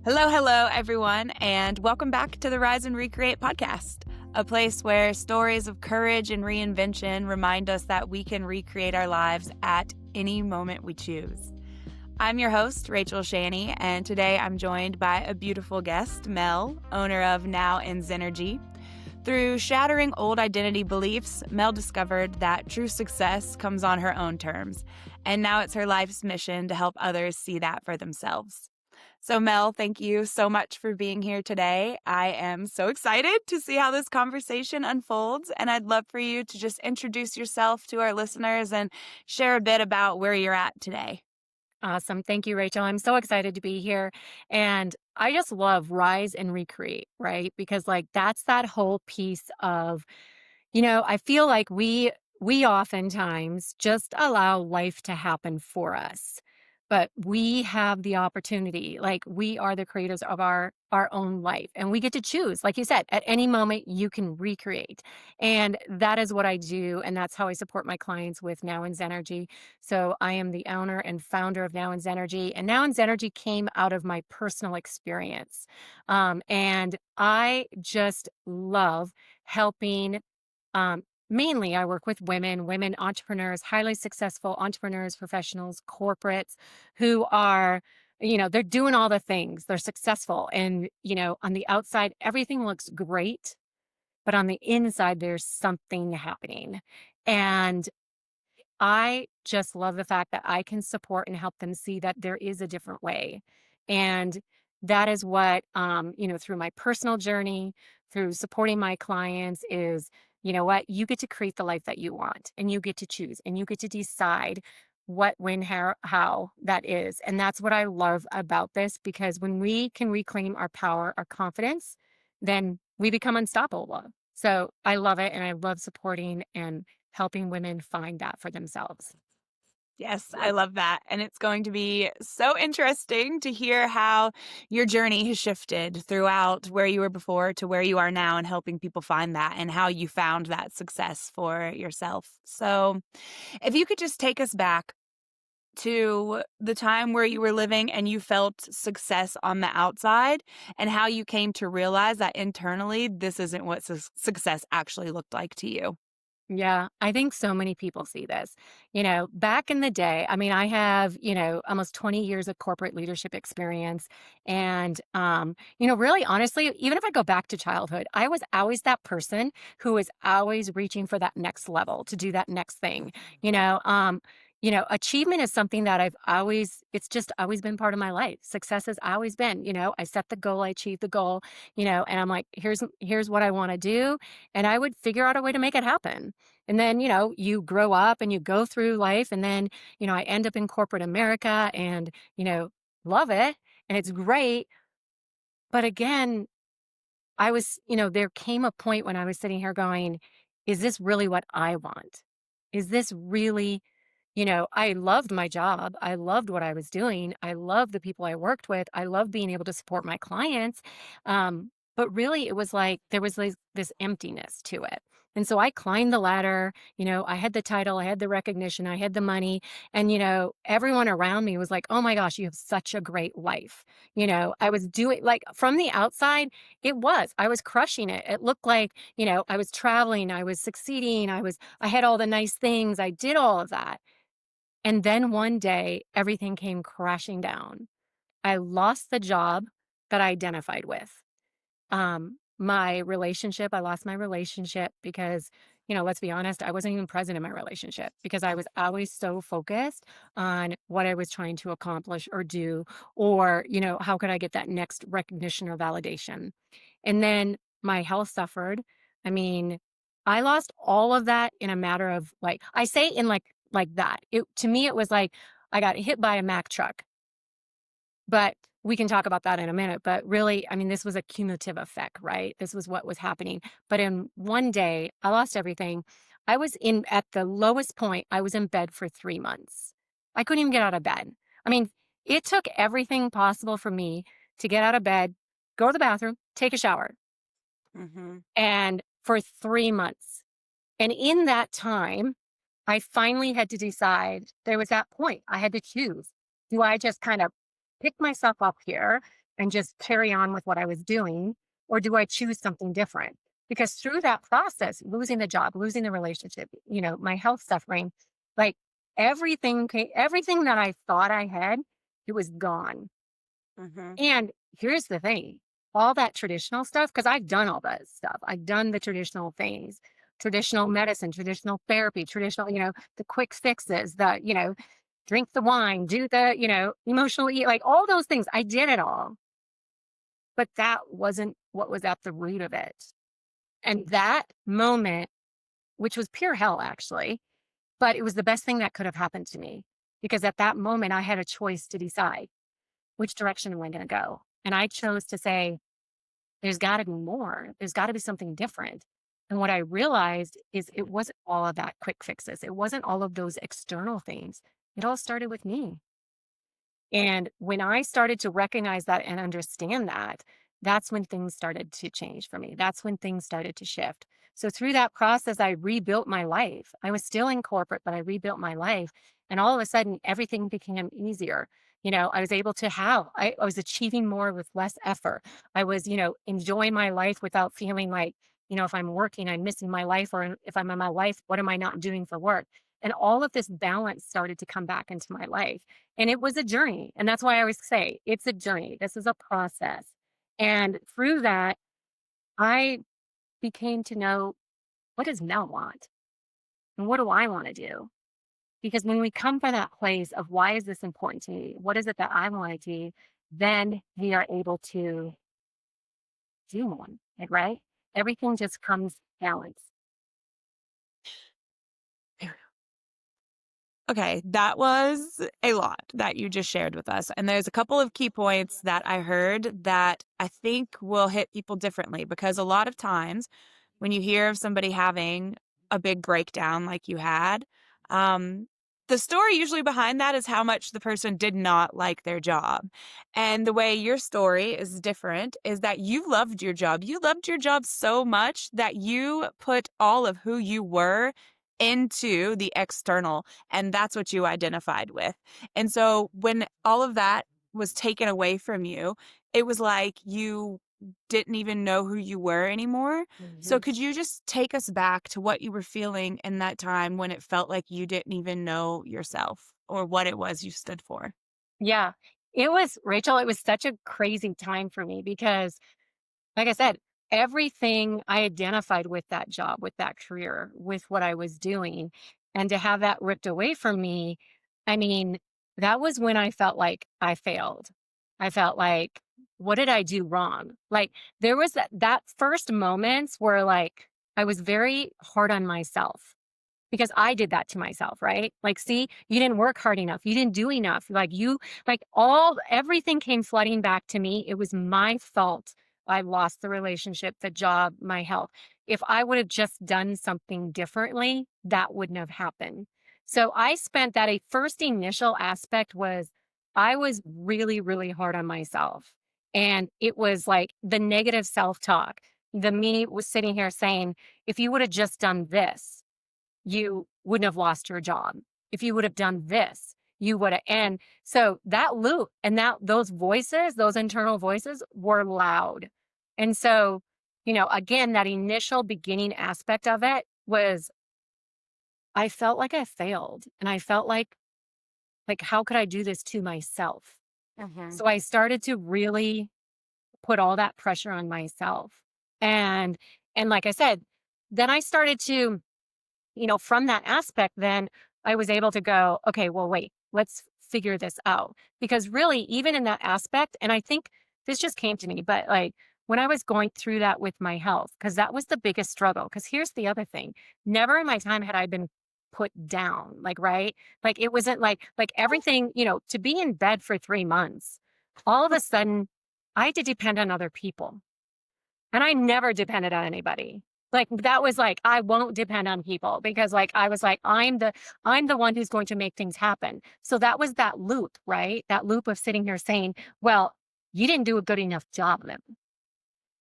Hello, hello, everyone, and welcome back to the Rise and Recreate podcast, a place where stories of courage and reinvention remind us that we can recreate our lives at any moment we choose. I'm your host, Rachel Shaney, and today I'm joined by a beautiful guest, Mel, owner of Now in Zenergy. Through shattering old identity beliefs, Mel discovered that true success comes on her own terms, and now it's her life's mission to help others see that for themselves. So, Mel, thank you so much for being here today. I am so excited to see how this conversation unfolds, and I'd love for you to just introduce yourself to our listeners and share a bit about where you're at today. Awesome. Thank you, Rachel. I'm so excited to be here. And I just love rise and recreate, right? Because that's that whole piece of, I feel like we oftentimes just allow life to happen for us. But we have the opportunity, like we are the creators of our own life and we get to choose. Like you said, at any moment you can recreate. And that is what I do. And that's how I support my clients with Now in Zenergy. So I am the owner and founder of Now in Zenergy. And Now in Zenergy came out of my personal experience. And I just love helping mainly, I work with women entrepreneurs, highly successful entrepreneurs, professionals, corporates who are, they're doing all the things. They're successful. And, on the outside, everything looks great. But on the inside, there's something happening. And I just love the fact that I can support and help them see that there is a different way. And that is what, through my personal journey, through supporting my clients is, you know what, you get to create the life that you want and you get to choose and you get to decide what, when, how that is. And that's what I love about this because when we can reclaim our power, our confidence, then we become unstoppable. So I love it. And I love supporting and helping women find that for themselves. Yes, I love that. And it's going to be so interesting to hear how your journey has shifted throughout where you were before to where you are now and helping people find that and how you found that success for yourself. So, if you could just take us back to the time where you were living and you felt success on the outside and how you came to realize that internally this isn't what success actually looked like to you. Yeah, I think so many people see this. Back in the day, I mean, I have, almost 20 years of corporate leadership experience. And, really honestly, even if I go back to childhood, I was always that person who was always reaching for that next level to do that next thing. Achievement is something that it's just always been part of my life. Success has always been, I set the goal, I achieve the goal, and I'm like, here's what I want to do. And I would figure out a way to make it happen. And then, you grow up and you go through life. And then, I end up in corporate America and, love it. And it's great. But again, there came a point when I was sitting here going, is this really what I want? Is this really, I loved my job. I loved what I was doing. I loved the people I worked with. I loved being able to support my clients. But really, it was like there was this emptiness to it. And so I climbed the ladder. I had the title, I had the recognition, I had the money. And, everyone around me was like, oh my gosh, you have such a great life. I was doing like from the outside, I was crushing it. It looked like, I was traveling, I was succeeding, I had all the nice things, I did all of that. And then one day, everything came crashing down. I lost the job that I identified with. I lost my relationship because, let's be honest, I wasn't even present in my relationship because I was always so focused on what I was trying to accomplish or do, or, how could I get that next recognition or validation? And then my health suffered. I mean, I lost all of that in a matter of I say in like that. To me, it was like I got hit by a Mack truck. But we can talk about that in a minute. But really, I mean, this was a cumulative effect, right? This was what was happening. But in one day, I lost everything. I was at the lowest point, I was in bed for 3 months. I couldn't even get out of bed. I mean, it took everything possible for me to get out of bed, go to the bathroom, take a shower. Mm-hmm. And for 3 months. And in that time, I finally had to decide there was that point. I had to choose. Do I just kind of pick myself up here and just carry on with what I was doing? Or do I choose something different? Because through that process, losing the job, losing the relationship, my health suffering, like everything that I thought I had, it was gone. Hmm. And here's the thing, all that traditional stuff, because I've done all that stuff. I've done the traditional things, traditional medicine, traditional therapy, traditional, the quick fixes, drink the wine, do the, emotional eat, like all those things. I did it all, but that wasn't what was at the root of it. And that moment, which was pure hell, actually, but it was the best thing that could have happened to me because at that moment, I had a choice to decide which direction am I going to go. And I chose to say, there's got to be more. There's got to be something different. And what I realized is it wasn't all of that quick fixes. It wasn't all of those external things. It all started with me. And when I started to recognize that and understand that, that's when things started to change for me. That's when things started to shift. So through that process, I rebuilt my life. I was still in corporate, but I rebuilt my life. And all of a sudden, everything became easier. I was able to I was achieving more with less effort. I was, enjoying my life without feeling like, if I'm working, I'm missing my life, or if I'm in my life, what am I not doing for work? And all of this balance started to come back into my life. And it was a journey. And that's why I always say it's a journey. This is a process. And through that, I became to know, what does Mel want? And what do I want to do? Because when we come from that place of why is this important to me? What is it that I want to do? Then we are able to do more, like, right? Everything just comes balanced. Okay, that was a lot that you just shared with us. And there's a couple of key points that I heard that I think will hit people differently because a lot of times when you hear of somebody having a big breakdown like you had, um, the story usually behind that is how much the person did not like their job. And the way your story is different is that you loved your job. You loved your job so much that you put all of who you were into the external, and that's what you identified with. And so when all of that was taken away from you, it was like you didn't even know who you were anymore. So Mhm. could you just take us back to what you were feeling in that time when it felt like you didn't even know yourself or what it was you stood for? Yeah. Rachel, it was such a crazy time for me because, like I said, everything I identified with that job, with that career, with what I was doing, and to have that ripped away from me, I mean, that was when I felt like I failed. I felt like, what did I do wrong? Like there was that first moments where like I was very hard on myself because I did that to myself, right? Like, see, you didn't work hard enough. You didn't do enough. Everything came flooding back to me. It was my fault. I lost the relationship, the job, my health. If I would have just done something differently, that wouldn't have happened. So I spent that a first initial aspect was I was really, really hard on myself. And it was like the negative self talk. The me was sitting here saying, if you would have just done this, you wouldn't have lost your job. If you would have done this, you would have. And so that loop and those voices, those internal voices were loud. And so, again, that initial beginning aspect of it was I felt like I failed and I felt like how could I do this to myself? Mhm. So I started to really put all that pressure on myself. And like I said, then I started to from that aspect, then I was able to go, okay, well, wait, let's figure this out. Because really, even in that aspect, and I think this just came to me, but like when I was going through that with my health, because that was the biggest struggle. Because here's the other thing, never in my time had I been put down, like, right? Like it wasn't like everything, to be in bed for 3 months, all of a sudden I had to depend on other people. And I never depended on anybody. Like that was like, I won't depend on people because like I was like, I'm the one who's going to make things happen. So that was that loop, right? That loop of sitting here saying, well, you didn't do a good enough job then.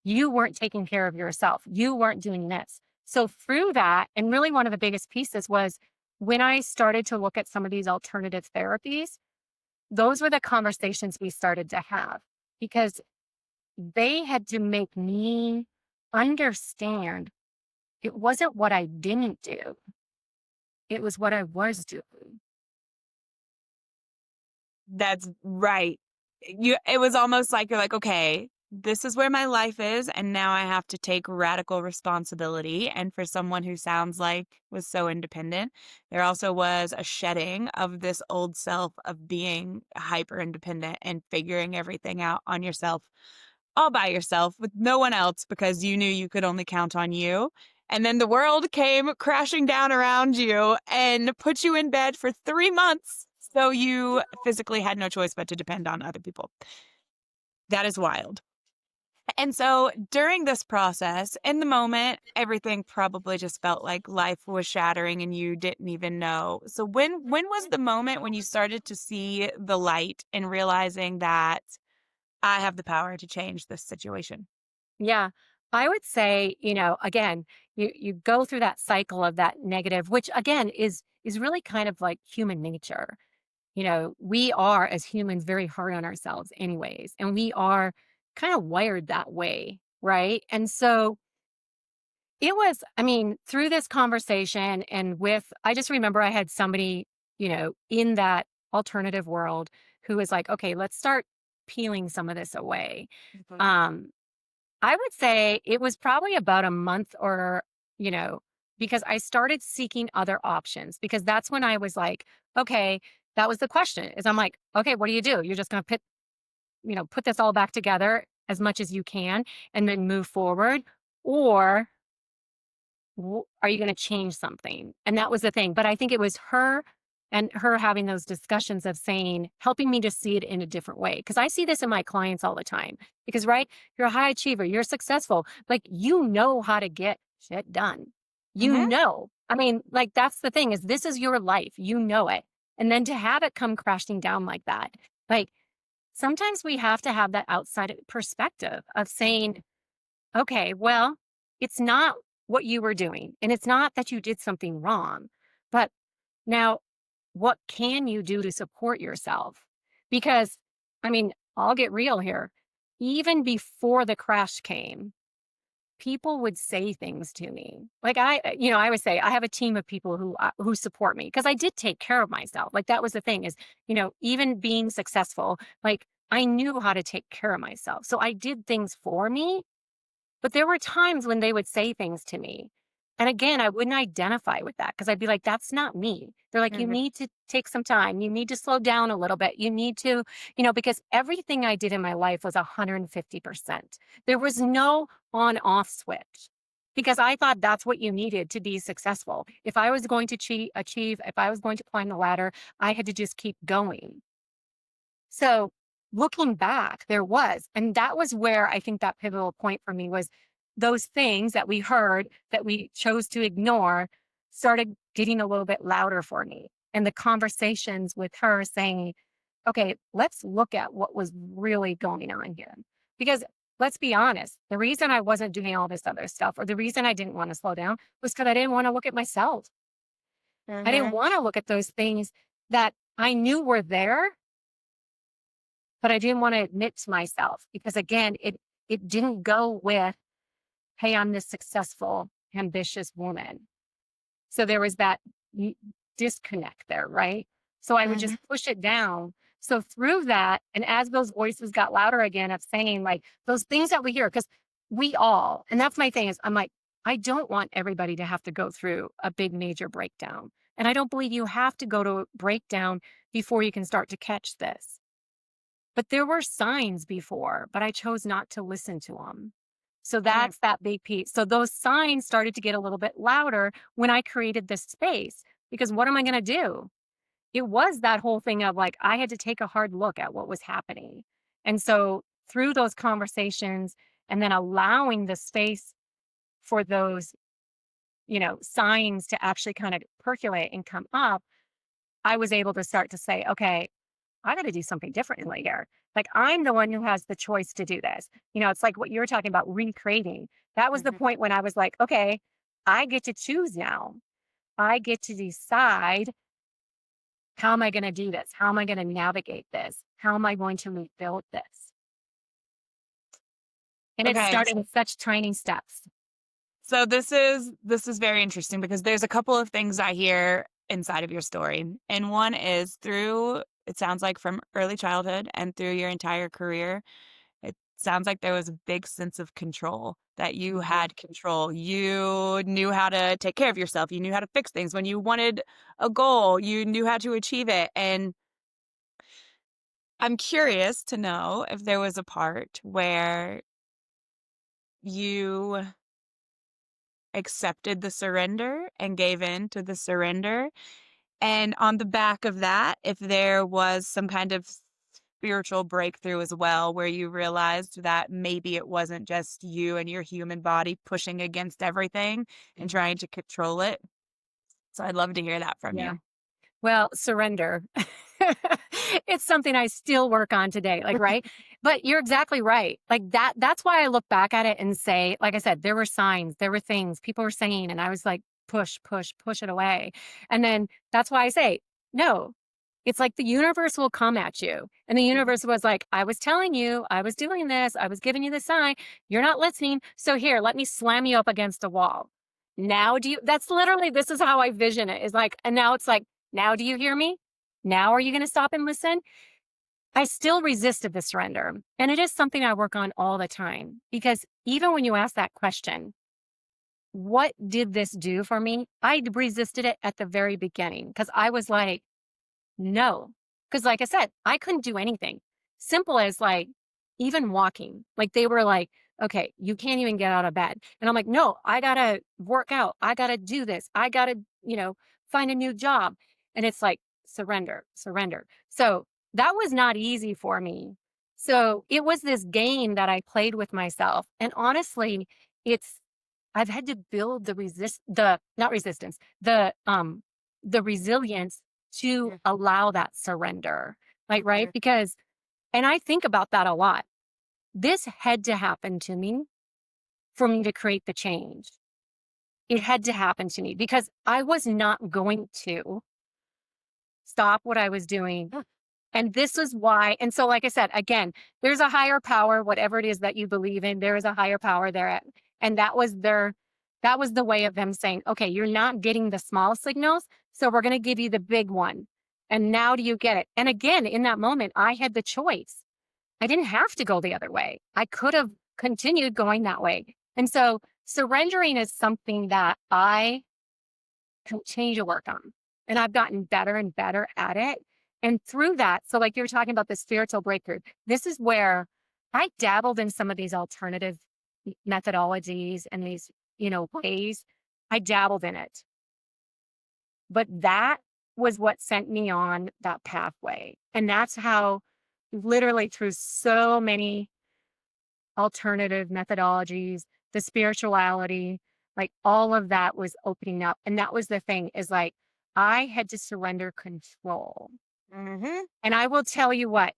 You weren't taking care of yourself. You weren't doing this. So through that, and really one of the biggest pieces was when I started to look at some of these alternative therapies, those were the conversations we started to have. because they had to make me understand it wasn't what I didn't do, it was what I was doing. That's right. It was almost like you're like, "Okay, this is where my life is, and now I have to take radical responsibility." And for someone who sounds like was so independent, there also was a shedding of this old self of being hyper independent and figuring everything out on yourself, all by yourself with no one else because you knew you could only count on you. And then the world came crashing down around you and put you in bed for 3 months, so you physically had no choice but to depend on other people. That is wild. And so during this process, in the moment, everything probably just felt like life was shattering and you didn't even know. So when was the moment when you started to see the light and realizing that I have the power to change this situation? Yeah. I would say, again, you go through that cycle of that negative, which again is really kind of like human nature. We are as humans very hard on ourselves anyways, and we are kind of wired that way, right? And so it was, I mean, through this conversation and with I just remember I had somebody, in that alternative world who was like, "Okay, let's start peeling some of this away." Mhm. Um I would say it was probably about a month or, you know, because I started seeking other options because that's when I was like, okay, that was the question is I'm like, okay, what do? You're just going to put this all back together as much as you can and then move forward. Or are you going to change something? And that was the thing. But I think it was her and her having those discussions of saying, helping me to see it in a different way. Cause I see this in my clients all the time. Because, right, you're a high achiever, you're successful. Like, you know how to get shit done. Mhm. I mean, like, that's the thing is this is your life. You know it. And then to have it come crashing down like that, like, sometimes we have to have that outside perspective of saying, okay, well, it's not what you were doing, and it's not that you did something wrong, but now what can you do to support yourself? Because, I mean, I'll get real here. Even before the crash came, people would say things to me. Like I would say I have a team of people who support me because I did take care of myself. Like that was the thing is, even being successful, like I knew how to take care of myself. So I did things for me, but there were times when they would say things to me. And again, I wouldn't identify with that because I'd be like, that's not me. They're like, you Mhm. need to take some time. You need to slow down a little bit. You need to, because everything I did in my life was 150%. There was no on off switch because I thought that's what you needed to be successful. If I was going to achieve, if I was going to climb the ladder, I had to just keep going. So looking back, there was, and that was where I think that pivotal point for me was those things that we heard that we chose to ignore started getting a little bit louder for me. And the conversations with her saying, okay, let's look at what was really going on here. Because let's be honest, the reason I wasn't doing all this other stuff or the reason I didn't want to slow down was because I didn't want to look at myself. I didn't Mhm. want to look at those things that I knew were there but I didn't want to admit to myself because again, it didn't go with, hey, I'm this successful, ambitious woman. So there was that n- disconnect there, right? So I would Mhm. just push it down. So through that, and as those voices got louder again of saying like those things that we hear, because we all, and that's my thing is I'm like, I don't want everybody to have to go through a big major breakdown. And I don't believe you have to go to a breakdown before you can start to catch this. But there were signs before, but I chose not to listen to them. So Mhm. that's that big piece. So those signs started to get a little bit louder when I created this space because what am I going to do? It was that whole thing of like, I had to take a hard look at what was happening. And so through those conversations and then allowing the space for those, signs to actually kind of percolate and come up, I was able to start to say, okay, I got to do something differently here. Like I'm the one who has the choice to do this. It's like what you were talking about recreating. That was the Mhm. point when I was like, okay, I get to choose now. I get to decide how am I going to do this? How am I going to navigate this? How am I going to rebuild this? And it Okay. started with such tiny steps. So this is very interesting because there's a couple of things I hear inside of your story. And one is through it sounds like from early childhood and through your entire career, it sounds like there was a big sense of control, that you Mhm. had control. You knew how to take care of yourself. You knew how to fix things. When you wanted a goal, you knew how to achieve it. And I'm curious to know if there was a part where you accepted the surrender and gave in to the surrender. And on the back of that, if there was some kind of spiritual breakthrough as well, where you realized that maybe it wasn't just you and your human body pushing against everything and Mhm. trying to control it. So I'd love to hear that from Yeah. you. Well, surrender. It's something I still work on today, like, right? But you're exactly right. Like that's why I look back at it and say, like I said, there were signs, there were things people were saying, and I was like, push, push, push it away. And then that's why I say, no. It's like the universe will come at you. And the Mhm. universe was like, I was telling you, I was doing this, I was giving you the sign. You're not listening. So here, let me slam you up against a wall. Now do you that's literally this is how I vision it. Is like, and now it's like, now do you hear me? Now are you going to stop and listen? I still resisted the surrender. And it is something I work on all the time because even when you ask that question, what did this do for me? I resisted it at the very beginning because I was like, no. Because, like I said, I couldn't do anything. Simple as like even walking. Like they were like, okay, you can't even get out of bed. And I'm like, no, I got to work out. I got to do this. I got to, find a new job. And it's like, surrender, surrender. So that was not easy for me. So it was this game that I played with myself. And honestly, it's, I've had to build not resistance, the resilience to Mhm. allow that surrender. Like, right? Mhm. Because and I think about that a lot. This had to happen to me for me to create the change. It had to happen to me because I was not going to stop what I was doing. And this is why. And so, like I said, again, there's a higher power, whatever it is that you believe in, there is a higher power there. And that was the way of them saying, okay, you're not getting the small signals. So we're going to give you the big one. And now do you get it? And again, in that moment, I had the choice. I didn't have to go the other way. I could have continued going that way. And so surrendering is something that I continue to work on. And I've gotten better and better at it. And through that, so like you were talking about the spiritual breakthrough, this is where I dabbled in some of these alternative methodologies and these, ways. I dabbled in it. But that was what sent me on that pathway. And that's how literally through so many alternative methodologies, the spirituality, like all of that was opening up. And that was the thing is like, I had to surrender control. Mhm. And I will tell you what,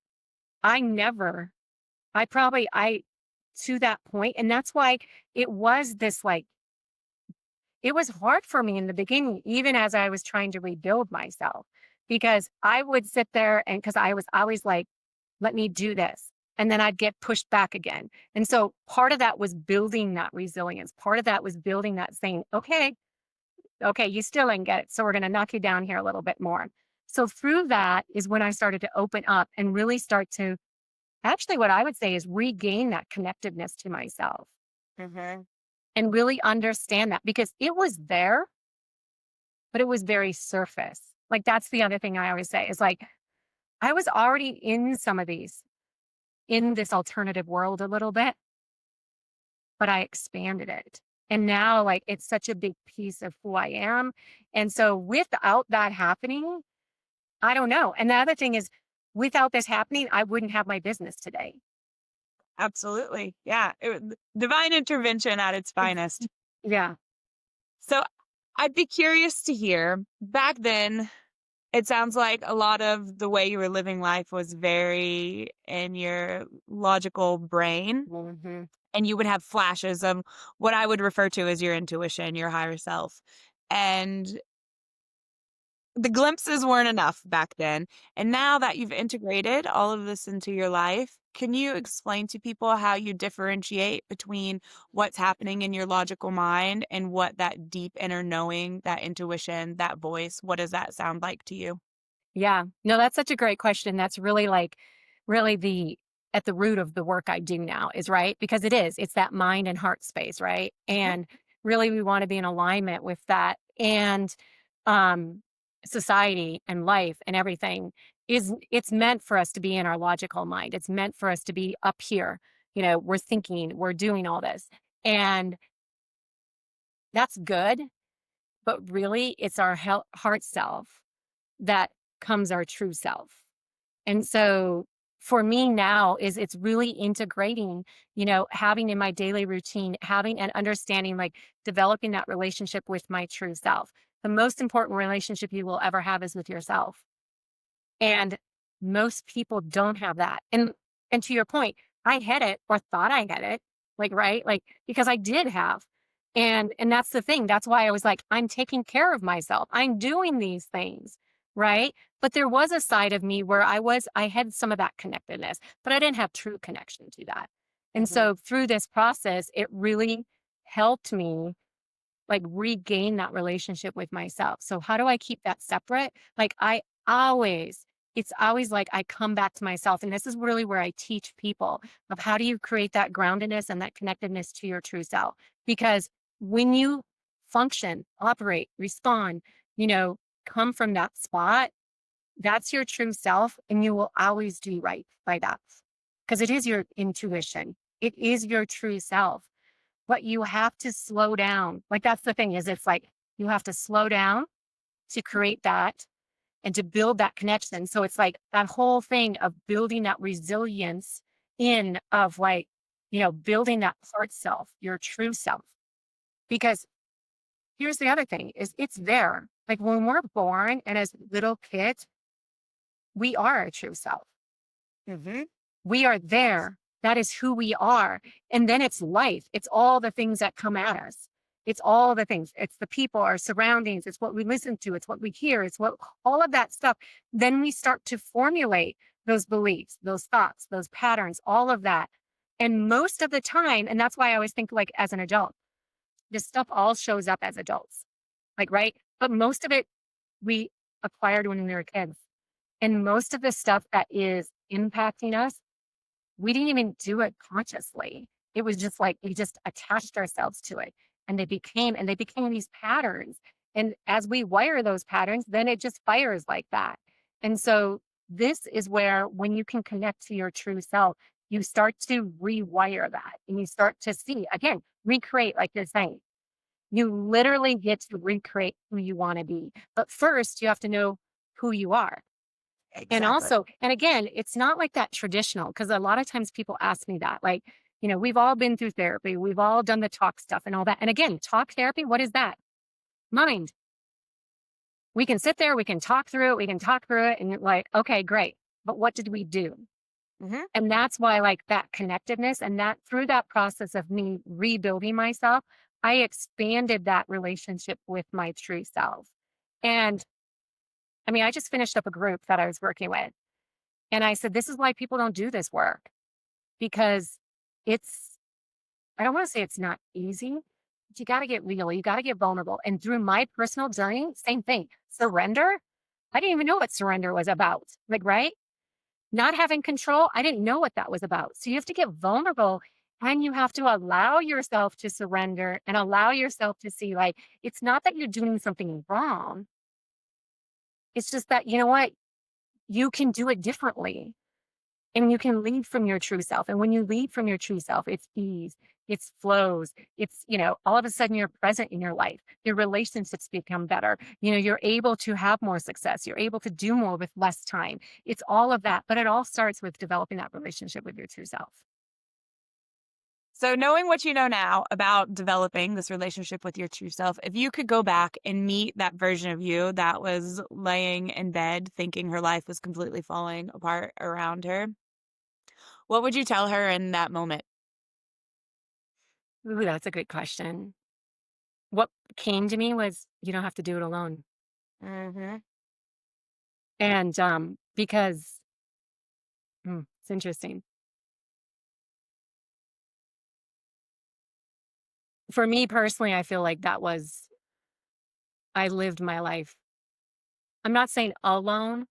I never, to that point, and that's why it was this like, it was hard for me in the beginning, even as I was trying to rebuild myself, because I would sit there and because I was always like, let me do this. And then I'd get pushed back again. And so part of that was building that resilience. Part of that was building that saying, okay, okay, you still didn't get it. So we're going to knock you down here a little bit more. So through that is when I started to open up and really start to actually, what I would say is regain that connectiveness to myself Mhm. and really understand that because it was there, but it was very surface. Like that's the other thing I always say is like, I was already in some of these in this alternative world a little bit, but I expanded it. And now, like, it's such a big piece of who I am. And so, without that happening, I don't know. And the other thing is, without this happening, I wouldn't have my business today. Absolutely. Yeah. Divine intervention at its finest. Yeah. So I'd be curious to hear back then, it sounds like a lot of the way you were living life was very in your logical brain, Hmm. and you would have flashes of what I would refer to as your intuition, your higher self. And the glimpses weren't enough back then. And now that you've integrated all of this into your life, can you explain to people how you differentiate between what's happening in your logical mind and what that deep inner knowing, that intuition, that voice, what does that sound like to you? Yeah. No, that's such a great question. That's really like really the at the root of the work I do now is right because it is. It's that mind and heart space, right? Mhm. And really we want to be in alignment with that. And um society and life and everything is it's meant for us to be in our logical mind. It's meant for us to be up here. We're thinking, we're doing all this. And that's good, but really it's our heart self that comes our true self. And so for me now is it's really integrating, having in my daily routine, having and understanding, like developing that relationship with my true self. The most important relationship you will ever have is with yourself. And most people don't have that. And to your point, I had it or thought I had it, like right? Like because I did have. And that's the thing. That's why I was like, I'm taking care of myself. I'm doing these things, right? But there was a side of me where I had some of that connectedness, but I didn't have true connection to that. And Mhm. so through this process, it really helped me like regain that relationship with myself. So how do I keep that separate? Like always, it's always like I come back to myself. And this is really where I teach people of how do you create that groundedness and that connectedness to your true self? Because when you function, operate, respond, you know, come from that spot, that's your true self. And you will always do right by that because it is your intuition. It is your true self, but you have to slow down. Like that's the thing is it's like you have to slow down to create that and to build that connection. So it's like that whole thing of building that resilience in of like, building that part self, your true self. Because here's the other thing is it's there. Like when we're born and as little kids, we are our true self. Mhm. We are there. That is who we are. And then it's life. It's all the things that come at us. It's all the things. It's the people, our surroundings. It's what we listen to. It's what we hear. It's what all of that stuff. Then we start to formulate those beliefs, those thoughts, those patterns, all of that. And most of the time, and that's why I always think like as an adult, this stuff all shows up as adults. Like, right? But most of it we acquired when we were kids. And most of the stuff that is impacting us we didn't even do it consciously. It was just like we just attached ourselves to it and they became these patterns. And as we wire those patterns, then it just fires like that. And so this is where when you can connect to your true self, you start to rewire that and you start to see again, recreate like you're saying. You literally get to recreate who you want to be. But first you have to know who you are. And Exactly. also, and again, it's not like that traditional because a lot of times people ask me that, like, we've all been through therapy, we've all done the talk stuff and all that. And again, talk therapy, what is that? Mind. We can sit there, we can talk through it, we can talk through it, and you're like, okay, great. But what did we do? Mhm. And that's why, like, that connectiveness and that through that process of me rebuilding myself, I expanded that relationship with my true self. And I mean, I just finished up a group that I was working with. And I said, this is why people don't do this work because it's I don't want to say it's not easy, but you got to get real. You got to get vulnerable. And through my personal journey, same thing. Surrender. I didn't even know what surrender was about. Like, right? Not having control. I didn't know what that was about. So you have to get vulnerable and you have to allow yourself to surrender and allow yourself to see, like, it's not that you're doing something wrong. It's just that, you know what? You can do it differently. And you can lead from your true self. And when you lead from your true self, it's ease, it's flows, it's, all of a sudden you're present in your life. Your relationships become better. You're able to have more success. You're able to do more with less time. It's all of that. But it all starts with developing that relationship with your true self. So, knowing what you know now about developing this relationship with your true self, if you could go back and meet that version of you that was laying in bed thinking her life was completely falling apart around her, what would you tell her in that moment? Ooh, that's a good question. What came to me was you don't have to do it alone. Mhm. And because it's interesting. For me personally, I feel like I lived my life. I'm not saying alone,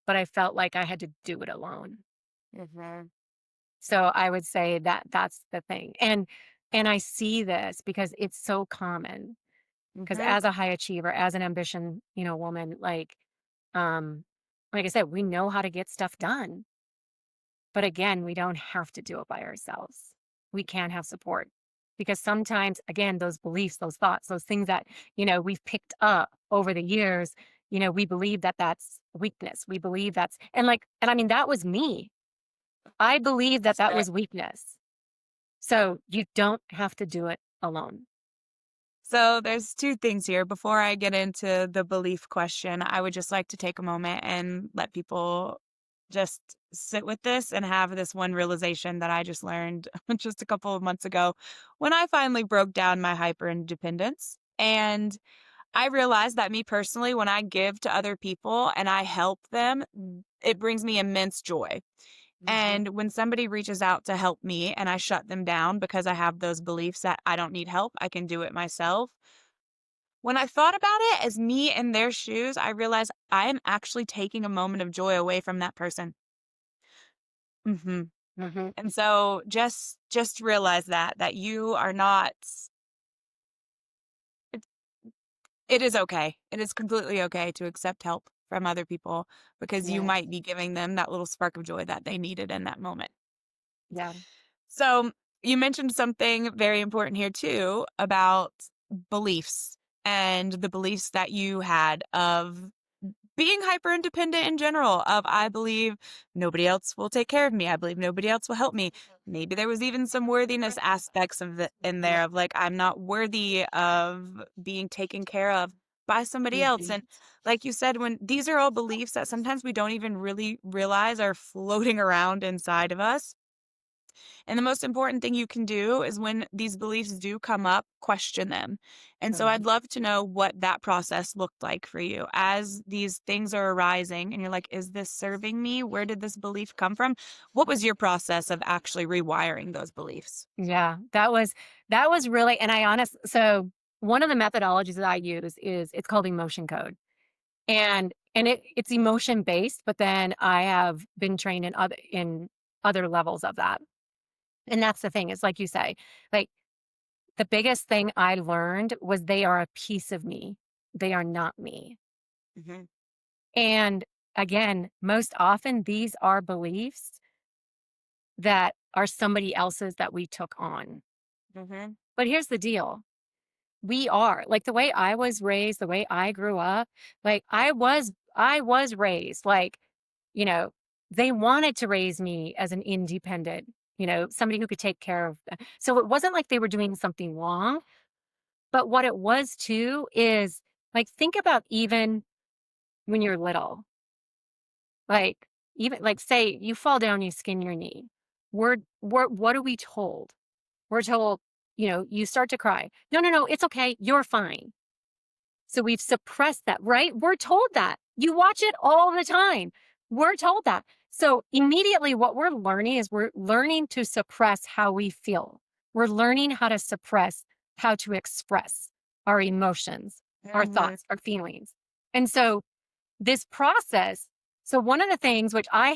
but I felt like I had to do it alone. Mhm. So I would say that that's the thing. And I see this because it's so common. Because Mhm. as a high achiever, as an ambition, woman, um, like I said, we know how to get stuff done. But again, we don't have to do it by ourselves. We can have support because sometimes, again, those beliefs, those thoughts, those things that, we've picked up over the years, we believe that that's weakness. We believe and I mean, that was me. I believe that that Sure. was weakness. So you don't have to do it alone. So there's two things here. Before I get into the belief question, I would just like to take a moment and let people just sit with this and have this one realization that I just learned just a couple of months ago when I finally broke down my hyper independence. And I realized that me personally, when I give to other people and I help them, it brings me immense joy. Mhm. And when somebody reaches out to help me and I shut them down because I have those beliefs that I don't need help, I can do it myself. When I thought about it as me in their shoes, I realized I am actually taking a moment of joy away from that person. Mhm. Mhm. And so just realize that you are not it, it is okay. It is completely okay to accept help from other people because you Yeah. might be giving them that little spark of joy that they needed in that moment. Yeah. So, you mentioned something very important here too about beliefs and the beliefs that you had of being hyper independent in general of I believe nobody else will take care of me. I believe nobody else will help me. Maybe there was even some worthiness aspects of it in there of like I'm not worthy of being taken care of by somebody else. Mhm. And like you said, when these are all beliefs that sometimes we don't even really realize are floating around inside of us, and the most important thing you can do is when these beliefs do come up, question them. And so I'd Mhm. love to know what that process looked like for you as these things are arising and you're like, is this serving me? Where did this belief come from? What was your process of actually rewiring those beliefs? Yeah, that was really and I honest so one of the methodologies that I use is it's called emotion code. And it's emotion based, but then I have been trained in other levels of that. And that's the thing, is like you say, like the biggest thing I learned was they are a piece of me. They are not me. Hmm. And again, most often these are beliefs that are somebody else's that we took on. Hmm. But here's the deal. We are. Like, the way I was raised, the way I grew up, like, I was raised, like, you know, they wanted to raise me as an independent, somebody who could take care of so it wasn't like they were doing something wrong, but what it was too is, like, think about even when you're little, like, even like, say you fall down, you skin your knee. We're what are we told? We're told, you start to cry. "No, no, no, it's okay. You're fine." So we've suppressed that, right? We're told that. You watch it all the time. We're told that. So immediately, what we're learning is we're learning to suppress how we feel. We're learning how to suppress how to express our emotions, our Hmm. thoughts, our feelings. And so this process, so one of the things which I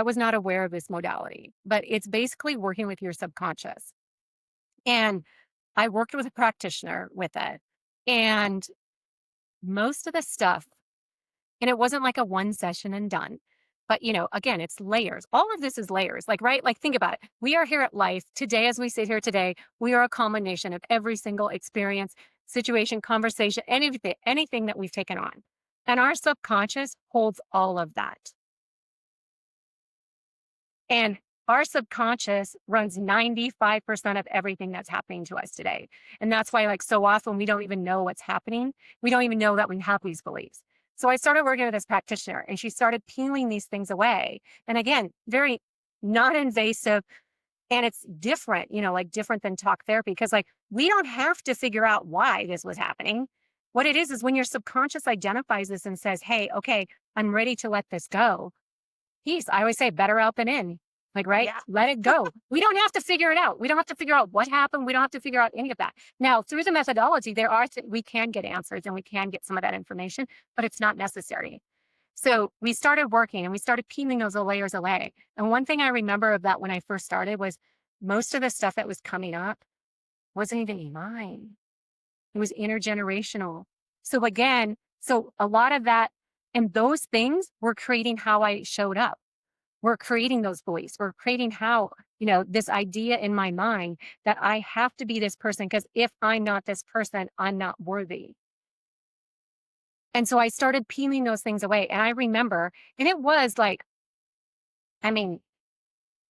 was not aware of this modality, but it's basically working with your subconscious. And I worked with a practitioner with it. And most of the stuff, and it wasn't like a one session and done, but again, it's layers. All of this is layers. Like, right? Like, think about it. We are here at life today, as we sit here today, we are a combination of every single experience, situation, conversation, anything that we've taken on. And our subconscious holds all of that. And our subconscious runs 95% of everything that's happening to us today. And that's why, like, so often we don't even know what's happening. We don't even know that we have these beliefs. So I started working with this practitioner and she started peeling these things away. And again, very non invasive. And it's different, like different than talk therapy because, like, we don't have to figure out why this was happening. what it is when your subconscious identifies this and says, "Hey, okay, I'm ready to let this go." Peace. I always say better out than in. Like, right? Yeah. Let it go. We don't have to figure it out. We don't have to figure out what happened. We don't have to figure out any of that. Now, through the methodology, we can get answers and we can get some of that information, but it's not necessary. So we started working and we started peeling those layers away. And one thing I remember of that when I first started was most of the stuff that was coming up wasn't even mine. It was intergenerational. So again, so a lot of that and those things were creating how I showed up. We're creating those beliefs. We're creating how, this idea in my mind that I have to be this person because if I'm not this person, I'm not worthy. And so I started peeling those things away. And I remember, and it was like, I mean,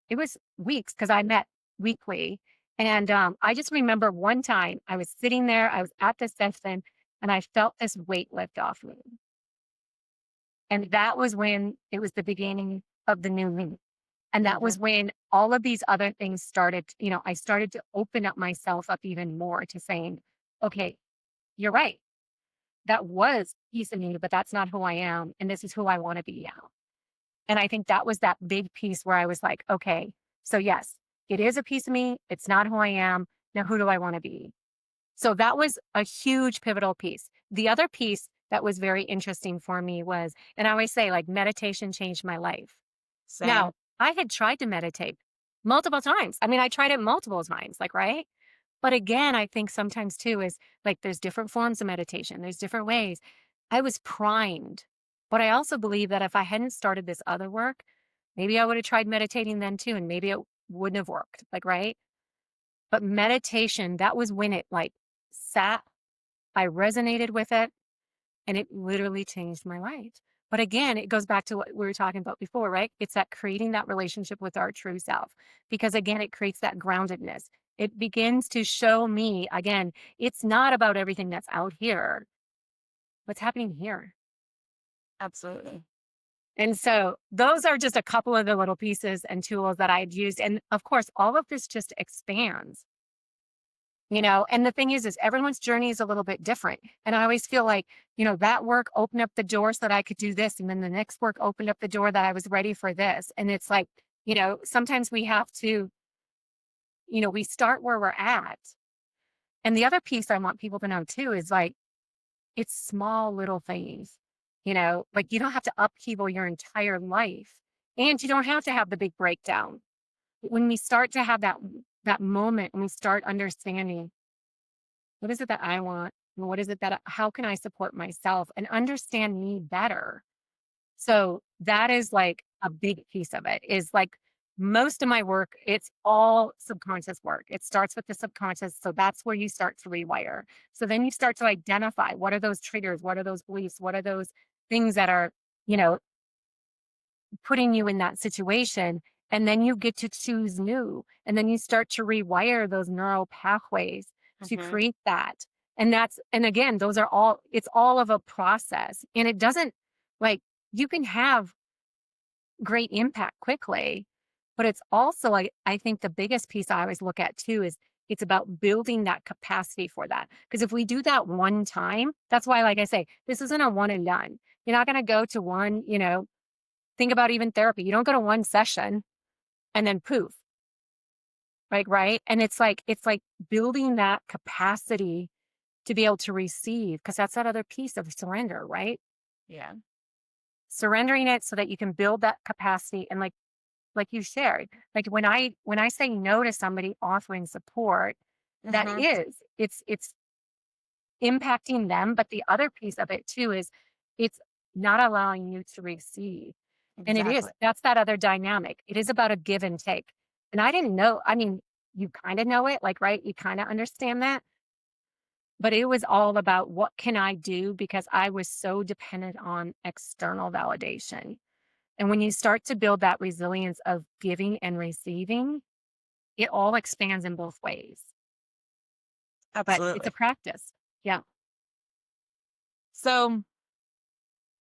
it was weeks because I met weekly. And I just remember one time I was sitting there, I was at this session, and I felt this weight lift off me. And that was when it was the beginning of the new me. And that was Mhm. when all of these other things started, I started to open up myself up even more to saying, okay, you're right. That was a piece of me, but that's not who I am. And this is who I want to be now. And I think that was that big piece where I was like, okay, so yes, it is a piece of me. It's not who I am. Now, who do I want to be? So that was a huge pivotal piece. The other piece that was very interesting for me was, and I always say, like, meditation changed my life. Now, Same. I had tried to meditate multiple times. I mean, I tried it multiple times, like, right? But again, I think sometimes too is like there's different forms of meditation, there's different ways. I was primed. But I also believe that if I hadn't started this other work, maybe I would have tried meditating then too, and maybe it wouldn't have worked, like, right? But meditation, that was when it like sat, I resonated with it, and it literally changed my life. But again, it goes back to what we were talking about before, right? It's that creating that relationship with our true self. Because again, it creates that groundedness. It begins to show me, again, it's not about everything that's out here, what's happening here. Absolutely. And so those are just a couple of the little pieces and tools that I'd used. And of course, all of this just expands. And the thing is everyone's journey is a little bit different. And I always feel like, that work opened up the door so that I could do this. And then the next work opened up the door that I was ready for this. And it's like, sometimes we have to, we start where we're at. And the other piece I want people to know too is like, it's small little things, like you don't have to upheaval your entire life and you don't have to have the big breakdown. When we start to have that moment, when we start understanding what is it that I want? And what is it that how can I support myself and understand me better? So that is like a big piece of it is like most of my work, it's all subconscious work. It starts with the subconscious. So that's where you start to rewire. So then you start to identify what are those triggers? What are those beliefs? What are those things that are, you know, putting you in that situation? And then you get to choose new. And then you start to rewire those neural pathways to Mhm. create that. And again, it's all of a process. And it doesn't like, you can have great impact quickly, but it's also, like, I think the biggest piece I always look at too is it's about building that capacity for that. Because if we do that one time, that's why, like I say, this isn't a one and done. You're not going to go to one, think about even therapy. You don't go to one session and then poof, right? And it's like building that capacity to be able to receive, because that's that other piece of surrender, right? Yeah. Surrendering it so that you can build that capacity and like you shared, like when I say no to somebody offering support, that Mhm. is, it's impacting them. But the other piece of it too is it's not allowing you to receive. And it is, Exactly. that's that other dynamic. It is about a give and take. And I didn't know, I mean, you kind of know it, like, right? You kind of understand that. But it was all about what can I do because I was so dependent on external validation. And when you start to build that resilience of giving and receiving, it all expands in both ways, but it's a Absolutely. practice. Yeah. So,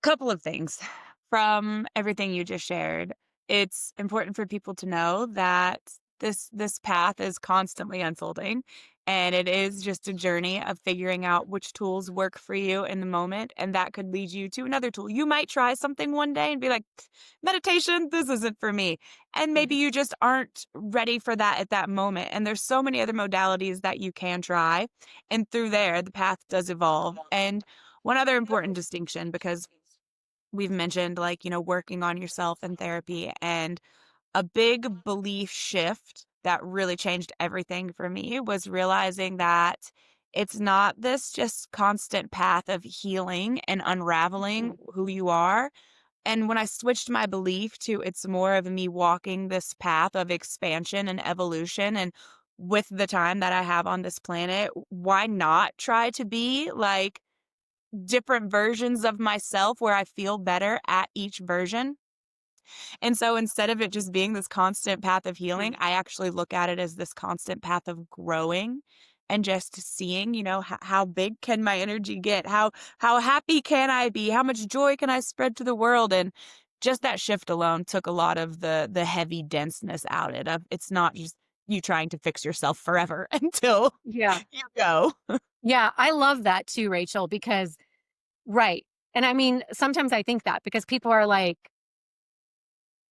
couple of things from everything you just shared. It's important for people to know that this path is constantly unfolding, and it is just a journey of figuring out which tools work for you in the moment, and that could lead you to another tool. You might try something one day and be like, meditation, this isn't for me. And maybe Mhm. you just aren't ready for that at that moment. And there's so many other modalities that you can try. And through there, the path does evolve. And one other important distinction, because we've mentioned, like, working on yourself in therapy, and a big belief shift that really changed everything for me was realizing that it's not this just constant path of healing and unraveling Mhm. who you are. And when I switched my belief to it's more of me walking this path of expansion and evolution, and with the time that I have on this planet, why not try to be like different versions of myself where I feel better at each version? And so instead of it just being this constant path of healing, I actually look at it as this constant path of growing and just seeing, how big can my energy get? How happy can I be? How much joy can I spread to the world? And just that shift alone took a lot of the heavy denseness out of it's not just you trying to fix yourself forever until Yeah. you go. Yeah, I love that too, Rachel, because right. And I mean, sometimes I think that because people are like,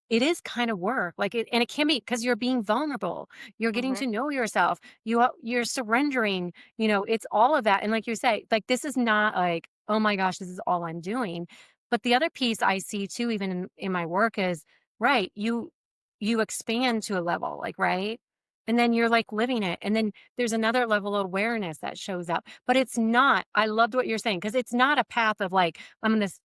it is kind of work, like, it and it can be because 'cause you're being vulnerable. You're getting Mhm, to know yourself. You're surrendering, it's all of that, and like you say, like, this is not like, "Oh my gosh, this is all I'm doing." But the other piece I see too, even in my work is, right, you expand to a level, like, right? And then you're, like, living it, and then there's another level of awareness that shows up. But it's not I loved what you're saying because it's not a path of, like, I'm in this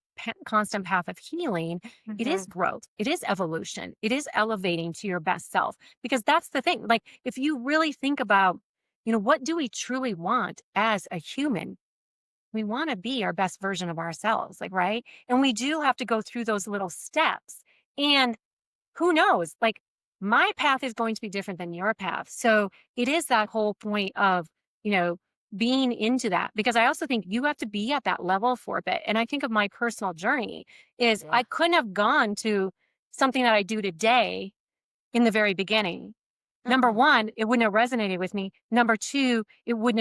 constant path of healing. It is mhm. growth. It is evolution. It is elevating to your best self because that's the thing. Like, if you really think about, what do we truly want as a human? We want to be our best version of ourselves, like, right? And we do have to go through those little steps. And who knows? Like, my path is going to be different than your path. So it is that whole point of, you know, being into that because I also think you have to be at that level for a bit. And I think of my personal journey is Yeah. I couldn't have gone to something that I do today in the very beginning. Number Mm-mm. 1, it wouldn't have resonated with me. Number 2, it wouldn't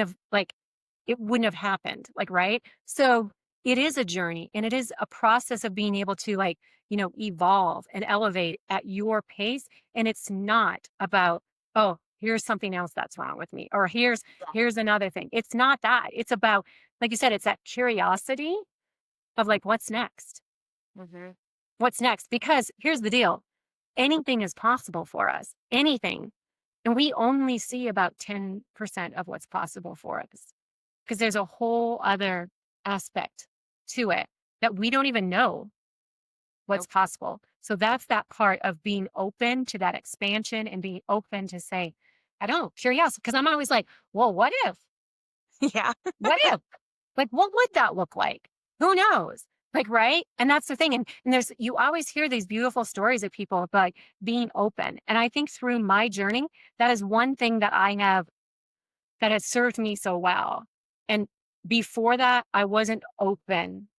have happened, like, right? So, it is a journey, and it is a process of being able to, like, evolve and elevate at your pace, and it's not about, "Oh, here's something else that's wrong with me," or "Here's another thing." It's not that. It's about, like you said, it's that curiosity of, like, "What's next? Mhm. What's next?" Because here's the deal, anything is possible for us, anything. And we only see about 10% of what's possible for us because there's a whole other aspect to it that we don't even know what's Nope. possible. So that's that part of being open to that expansion and being open to say, I don't know, curiosity. Because I'm always like, well, what if? Yeah. What if? Like, what would that look like? Who knows? Like, right? And that's the thing. And you always hear these beautiful stories of people of like being open. And I think through my journey, that is one thing that I have that has served me so well. And before that, I wasn't open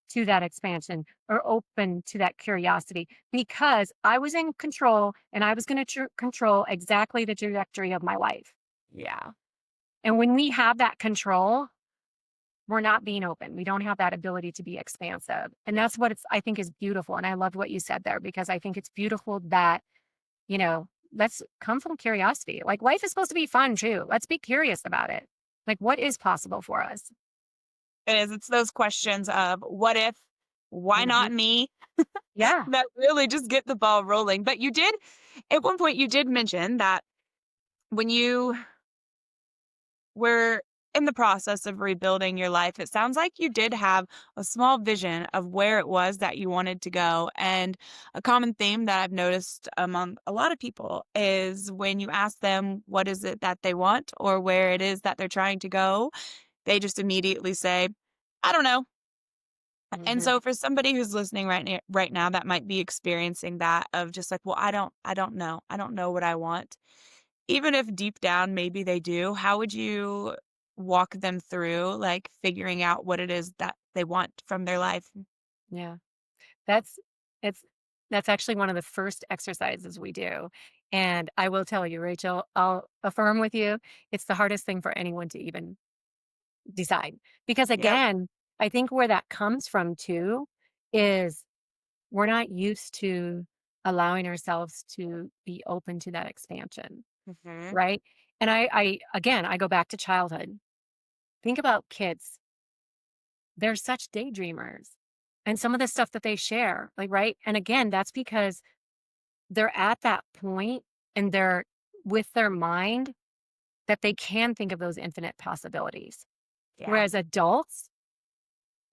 to that expansion or open to that curiosity because I was in control and I was going to control exactly the trajectory of my life. Yeah. And when we have that control, we're not being open. We don't have that ability to be expansive. And that's what I think is beautiful. And I loved what you said there because I think it's beautiful that, let's come from curiosity. Like life is supposed to be fun too. Let's be curious about it. Like what is possible for us? It is. It's those questions of what if, why Mhm. not me, Yeah. that really just get the ball rolling. But you did, at one point, you did mention that when you were in the process of rebuilding your life, it sounds like you did have a small vision of where it was that you wanted to go. And a common theme that I've noticed among a lot of people is when you ask them what is it that they want or where it is that they're trying to go, they just immediately say, I don't know. And Mhm. so for somebody who's listening right now that might be experiencing that of just like, well, I don't know. I don't know what I want. Even if deep down maybe they do, how would you walk them through like figuring out what it is that they want from their life? Yeah. That's it's That's actually one of the first exercises we do. And I will tell you, Rachel, I'll affirm with you, it's the hardest thing for anyone to even decide. Because Yep. again, I think where that comes from too is we're not used to allowing ourselves to be open to that expansion, Hmm. right? And I again, I go back to childhood. Think about kids. They're such daydreamers. And some of the stuff that they share, like, right? And again, that's because they're at that point and they're with their mind that they can think of those infinite possibilities. Yeah. Whereas adults,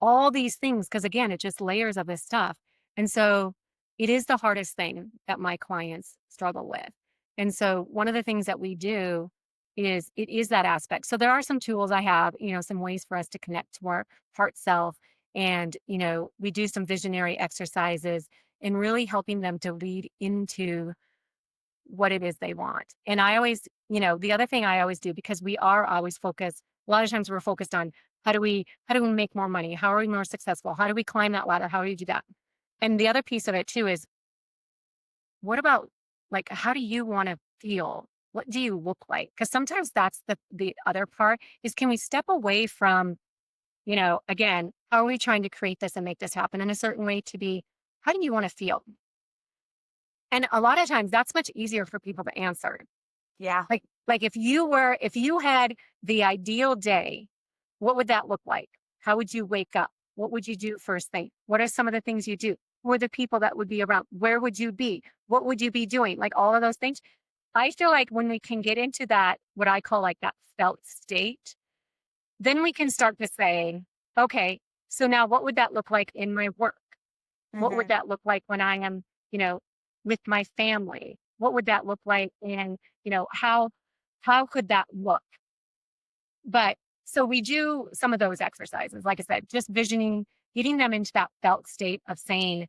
all these things, because again, it's just layers of this stuff. And so it is the hardest thing that my clients struggle with. And so one of the things that we do is it is that aspect. So there are some tools I have, some ways for us to connect to our heart self. And, we do some visionary exercises and really helping them to lead into what it is they want. And I always, the other thing I always do, because we are always focused, a lot of times we're focused on how do we make more money? How are we more successful? How do we climb that ladder? How do you do that? And the other piece of it too is what about, like, how do you want to feel? What do you look like? Because sometimes that's the other part is, can we step away from, again, how are we trying to create this and make this happen in a certain way, to be, how do you want to feel? And a lot of times that's much easier for people to answer. Yeah. Like if you had the ideal day, what would that look like? How would you wake up? What would you do first thing? What are some of the things you do? Who are the people that would be around? Where would you be? What would you be doing? Like all of those things. I feel like when we can get into that, what I call like that felt state, then we can start to say, okay, so now what would that look like in my work? What would Hmm. that look like when I am, you know, with my family? What would that look like? And, how could that look? But so we do some of those exercises, like I said, just visioning, getting them into that felt state of saying,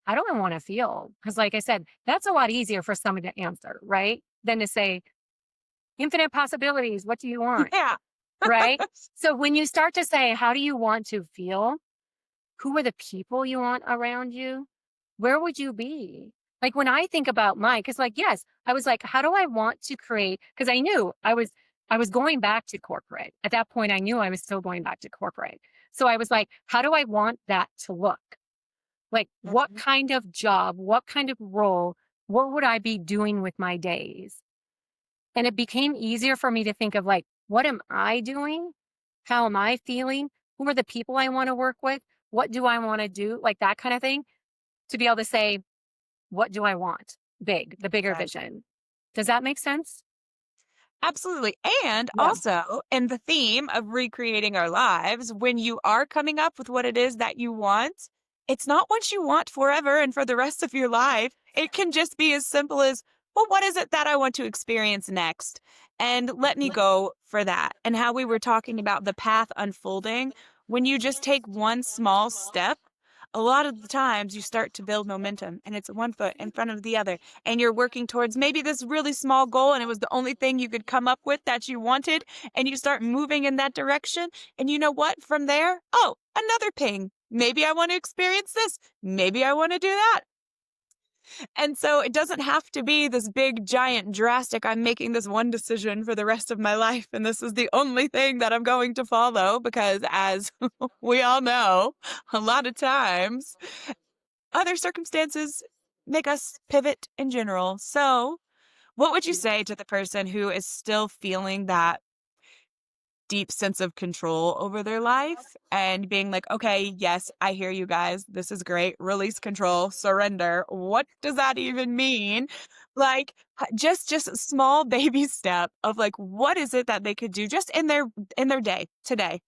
how do I want to feel? Because, like I said, that's a lot easier for someone to answer, right? Than to say, infinite possibilities. What do you want? Yeah. Right. So when you start to say, how do you want to feel? Who are the people you want around you? Where would you be? Like when I think about mine, because like, yes, I was like, how do I want to create? Because I knew I was going back to corporate. At that point, I knew I was still going back to corporate. So I was like, how do I want that to look? Like what Hmm. kind of job, what kind of role, what would I be doing with my days? And it became easier for me to think of like, what am I doing? How am I feeling? Who are the people I want to work with? What do I want to do? Like that kind of thing, to be able to say, what do I want? Big, the bigger Exactly. vision. Does that make sense? Absolutely. And Yeah. also, in the theme of recreating our lives, when you are coming up with what it is that you want, it's not what you want forever and for the rest of your life. It can just be as simple as, well, what is it that I want to experience next? And let me go for that. And how we were talking about the path unfolding, when you just take one small step, a lot of the times you start to build momentum and it's one foot in front of the other and you're working towards maybe this really small goal and it was the only thing you could come up with that you wanted and you start moving in that direction and you know what, from there, oh, another ping, maybe I want to experience this, maybe I want to do that. And so it doesn't have to be this big giant drastic, I'm making this one decision for the rest of my life and this is the only thing that I'm going to follow, because as we all know, a lot of times other circumstances make us pivot in general. So, what would you say to the person who is still feeling that deep sense of control over their life and being like, okay, yes, I hear you guys. This is great. Release control, surrender. What does that even mean? Like just a small baby step of like what is it that they could do just in their day today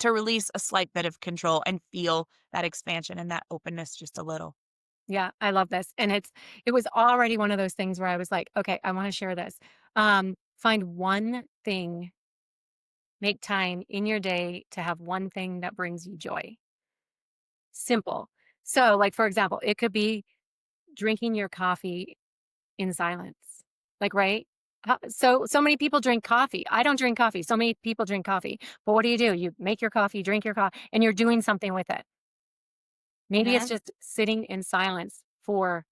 to release a slight bit of control and feel that expansion and that openness just a little. Yeah, I love this. And it was already one of those things where I was like, okay, I want to share this. Find one thing, make time in your day to have one thing that brings you joy. Simple. So, like for example, it could be drinking your coffee in silence. Like, right? So many people drink coffee. I don't drink coffee. So many people drink coffee. But what do? You make your coffee, drink your coffee, and you're doing something with it. Maybe it's Mhm. just sitting in silence for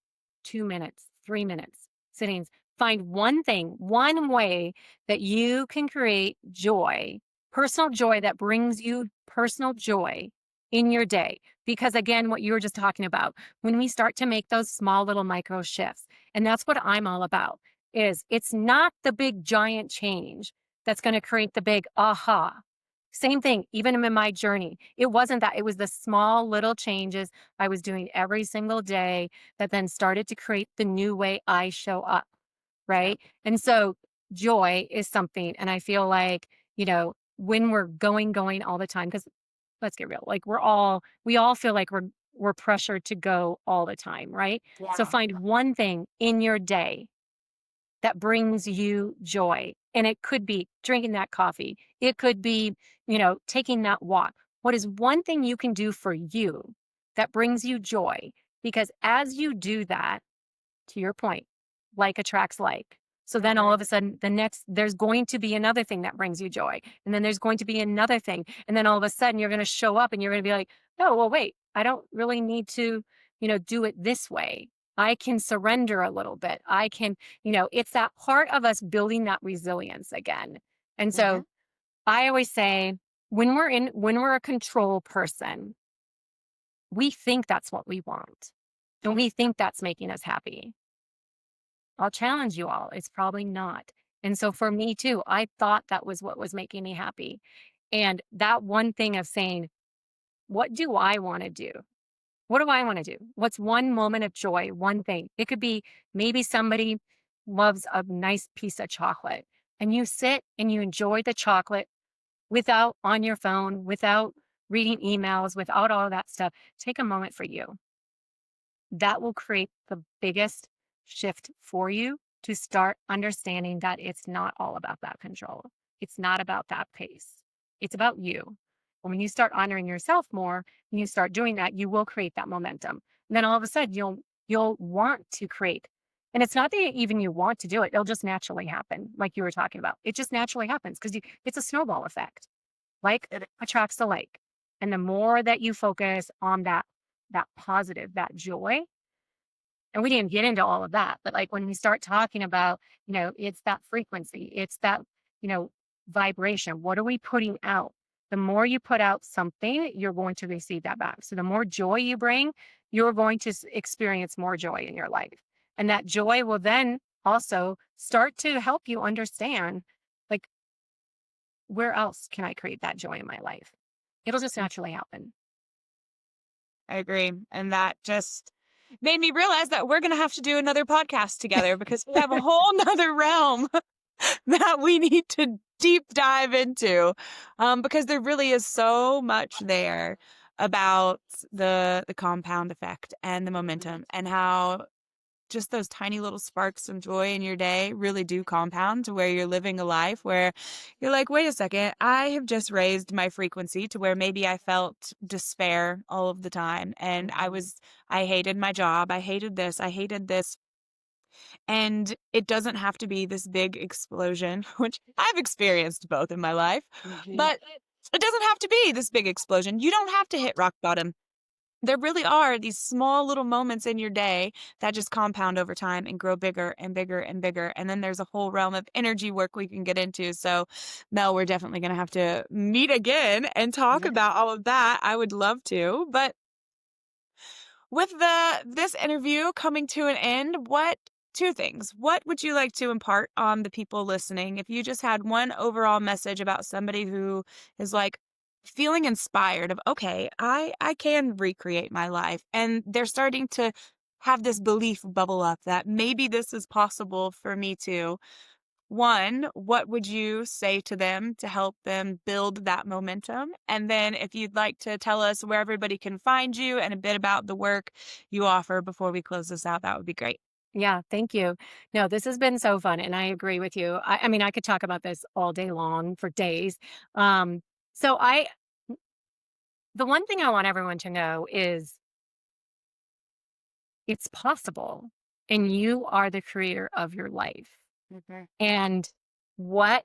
2 minutes, 3 minutes, sittings. Find one thing, one way that you can create joy, personal joy that brings you personal joy in your day. Because again, what you were just talking about, when we start to make those small little micro shifts, and that's what I'm all about, is it's not the big giant change that's going to create the big aha. Same thing, even in my journey. It wasn't that, it was the small little changes I was doing every single day that then started to create the new way I show up. Yep. Right. And so joy is something. And I feel like, when we're going all the time, because let's get real, like we all feel like we're pressured to go all the time. Right. So Yeah. find one thing in your day that brings you joy. And it could be drinking that coffee. It could be, taking that walk. What is one thing you can do for you that brings you joy? Because as you do that, to your point, like attracts like. So then all Mhm. of a sudden, there's going to be another thing that brings you joy. And then there's going to be another thing. And then all of a sudden, you're going to show up and you're going to be like, oh, well, wait, I don't really need to, do it this way. I can surrender a little bit. I can, it's that part of us building that resilience again. And so Mhm. I always say, when we're a control person, we think that's what we want. And we think that's making us happy. I'll challenge you all. It's probably not. And so for me too, I thought that was what was making me happy. And that one thing of saying, what do I want to do? What do I want to do? What's one moment of joy? One thing. It could be maybe somebody loves a nice piece of chocolate and you sit and you enjoy the chocolate without on your phone, without reading emails, without all that stuff. Take a moment for you. That will create the biggest shift for you to start understanding that it's not all about that control. It's not about that pace. It's about you. And when you start honoring yourself more and you start doing that, you will create that momentum. And then all of a sudden you'll want to create. And it's not that even you want to do it, it'll just naturally happen, like you were talking about. It just naturally happens because it's a snowball effect. Like It attracts the like. And the more that you focus on that positive, that joy, and we didn't get into all of that, but like when we start talking about, it's that frequency, it's that, you know, vibration. What are we putting out? The more you put out something, you're going to receive that back. So the more joy you bring, you're going to experience more joy in your life. And that joy will then also start to help you understand, like, where else can I create that joy in my life? It'll just naturally happen. I agree. And that just made me realize that we're going to have to do another podcast together because we have a whole nother realm that we need to deep dive into. Because there really is so much there about the compound effect and the momentum and how just those tiny little sparks of joy in your day really do compound to where you're living a life where you're like, wait a second, I have just raised my frequency to where maybe I felt despair all of the time. And I hated my job. I hated this. I hated this. And it doesn't have to be this big explosion, which I've experienced both in my life, but it doesn't have to be this big explosion. You don't have to hit rock bottom. There really are these small little moments in your day that just compound over time and grow bigger and bigger and bigger. And then there's a whole realm of energy work we can get into. So, Mel, we're definitely going to have to meet again and talk about all of that. I would love to. But with this interview coming to an end, what two things? What would you like to impart on the people listening if you just had one overall message about somebody who is like feeling inspired of, okay, I can recreate my life, and they're starting to have this belief bubble up that maybe this is possible for me too. One, what would you say to them to help them build that momentum? And then if you'd like to tell us where everybody can find you and a bit about the work you offer before we close this out, that would be great. Yeah, thank you. No, this has been so fun, and I agree with you. I mean, I could talk about this all day long for days. Um, so the one thing I want everyone to know is it's possible, and you are the creator of your life. Mhm. And what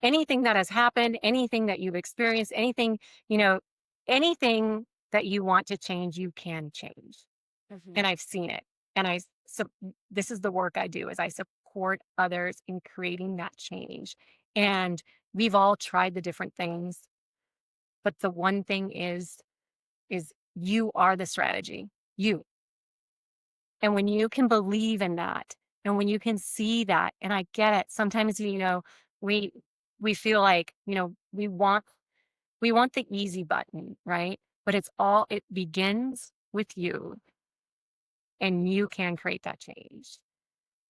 anything that has happened, anything that you've experienced, you know, anything that you want to change, you can change. and I've seen it. And so this is the work I do is I support others in creating that change. And we've all tried the different things, but the one thing is you are the strategy. You. And when you can believe in that, and when you can see that, and I get it, sometimes, we we feel like, we want the easy button, right? But it begins with you, and you can create that change.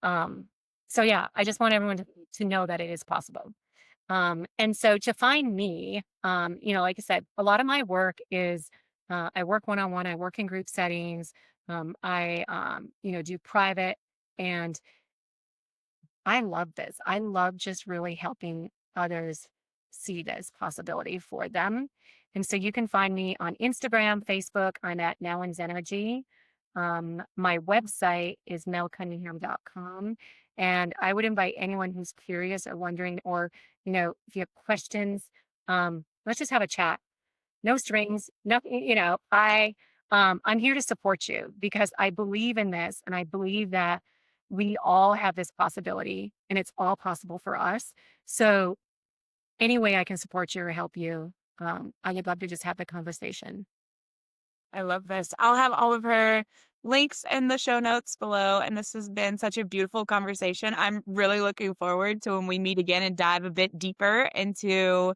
Um, so yeah, I just want everyone to know that it is possible. And so to find me, like I said, a lot of my work is I work one on one, I work in group settings, I do private, and I love this. I love just really helping others see this possibility for them. And so you can find me on Instagram, Facebook. I'm at Now in Energy. My website is melcunningham.com. And I would invite anyone who's curious or wondering, or, if you have questions, let's just have a chat. No strings, nothing, I'm here to support you because I believe in this and I believe that we all have this possibility and it's all possible for us. So any way I can support you or help you, I would love to just have the conversation. I love this. I'll have all of her links in the show notes below. And this has been such a beautiful conversation. I'm really looking forward to when we meet again and dive a bit deeper into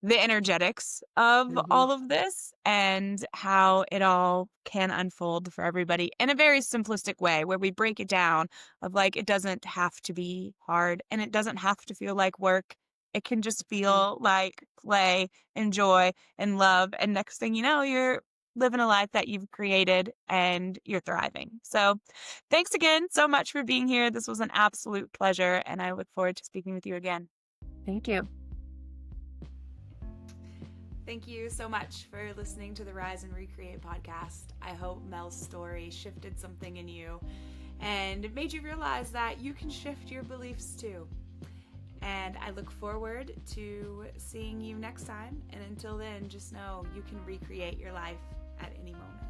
the energetics of Mhm. all of this and how it all can unfold for everybody in a very simplistic way where we break it down of like it doesn't have to be hard and it doesn't have to feel like work. It can just Mhm. feel like play and joy and love. And next thing you know, you're living a life that you've created and you're thriving. So thanks again so much for being here. This was an absolute pleasure. And I look forward to speaking with you again. Thank you. Thank you so much for listening to the Rise and Recreate podcast. I hope Mel's story shifted something in you and made you realize that you can shift your beliefs too. And I look forward to seeing you next time. And until then, just know you can recreate your life at any moment.